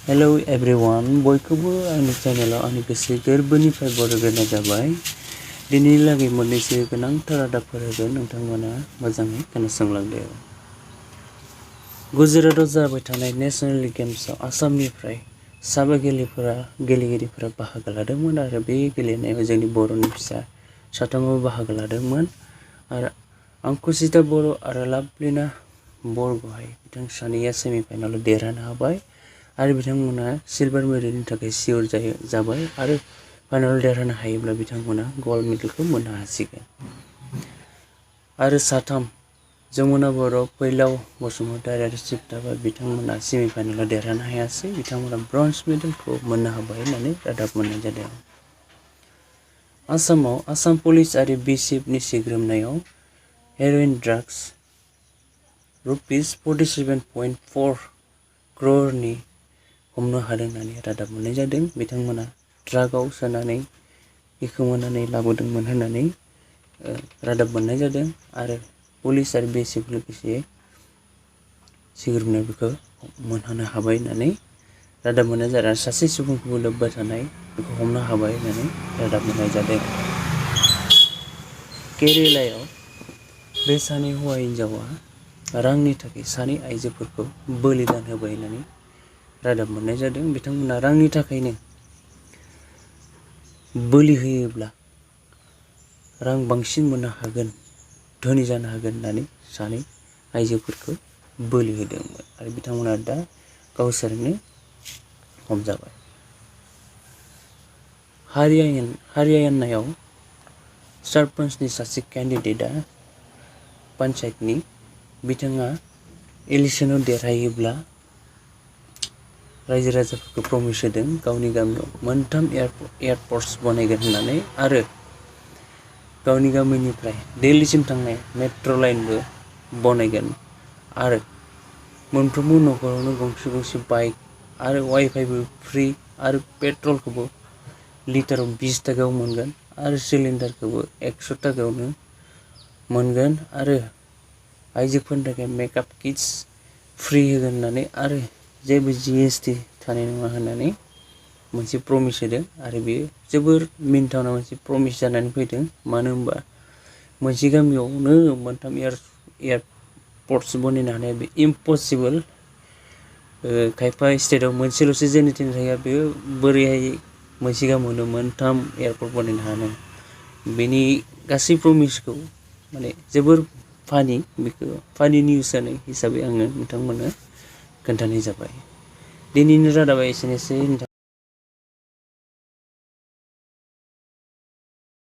Hello everyone, बयखौबो आंनि चेनेलाव आंनि गोसो गोरबोनिफ्राय बरायग्रोनाय जाबाय। दिनै लागै मोननैसो गोनांथार रादाबफोर होगोन, नोंथांमोना मोजाङै खोनासंलांदो। गुजरातआव जाबाय थानाय नेशनेल गेम्सआव आसामनिफ्राय साबा गेलेगिरिफोरा बाहागो लादोंमोन आरो बे गेलेनायाव जोंनि बर'नि फिसा साथामाबो बाहागो लादोंमोन आरो अंकुसिता बर' आरो लाभलिना बरग'हाय बिथां सानैया सेमिफाइनालाव देरहानो हाबाय आरो बिथांमोना सिलभार मेडेलनि थाखाय सियर जाबाय आरो फाइनालाव देरहानो हायोब्ला बिथांमोना गल्ड मेडेलखौ मोननो हासिगोन। आरो साथाम जमुना बर', फैलाव बसुमतारी आरो सिप्ताबा बिथांमोना सेमिफाइनालाव देरहानो हायासै, बिथांमोना ब्रन्ज मेडेलखौ मोननो हाबाय होननानै रादाब मोननाय जादों। आसामाव आसाम पुलिस आरो बिएसएफनि सिग्रोमनायाव हेर'इन ड्राग्स ₹47.4 crore हमनो हादों होननानै रादाब मोननाय जादों। बिथांमोना ट्राकआव सोनानै खोमानानै लाबोदोंमोन होननानै रादाब मोननाय जादों आरो पुलिस आरो बिएसएफ लोगोसे सिग्रोमनायाव बेखौ मोनहोनो हाबाय होननानै रादाब मोननाय जादों। सासे सुबुंखौबो लोब्बा थानाय बेखौ हमनो हाबाय होननानै रादाब मोननाय जादों। केरेलायाव बे सानै हौवा हिन्जावा रांनि थाखाय सानै आइजोफोरखौ बलिदान होबाय होननानै रादाब मोननाय जादों। बिथांमोना रांनि थाखायनो बोलि होयोब्ला रां बांसिन मोननो हागोन, धोनि जानो हागोन होननानै सानै आइजोफोरखौ बोलि होदोंमोन आरो बिथांमोना दा गावसोरनो हमजाबाय। हारियानायाव सारपन्चनि सासे केन्डिडेटआ पन्चायतनि बिथाङा इलेक्शनाव देरहायोब्ला रायजो राजाफोरखौ प्रमिस होदों गावनि गामियाव 3 एयारपर्ट्स बानायगोन होननानै आरो गावनि गामिनिफ्राय दिल्लीसिम थांनाय मेट्र' लाइनबो बानायगोन आरो मोनफ्रोमबो न'खरावनो गंसे गंसे बाइक आरो वाइफाइबो फ्रि आरो पेट्रलखौबो लिटाराव 20 थाखायाव मोनगोन आरो सिलिन्डारखौबो 100 थाखायावनो मोनगोन आरो आइजोफोरनि थाखाय मेकआप किट्स फ्रि होगोन होननानै आरो जेबो GST थानाय नङा होननानै मोनसे प्रमिस होदों आरो बेयो जोबोर मिनिथावना मोनसे प्रमिस जानानै फैदों। मानो होनबा मोनसे गामियावनो 3 एयारपर्ट्स बनायनो हानाया बे इम्पसिबल। खायफा स्टेटआव मोनसेल'सो जेने थेने थाया, बेयो बोरैहाय मोनसे गामियावनो 3 एयारपर्ट बनायनो हानो। बेनि गासै प्रमिसखौ माने जोबोर फानि, बेखौ फानि निउस जानाय हिसाबै आङो नोंथांमोननो खोन्थानाय जाबाय। दिनैनि रादाबा एसेनोसै।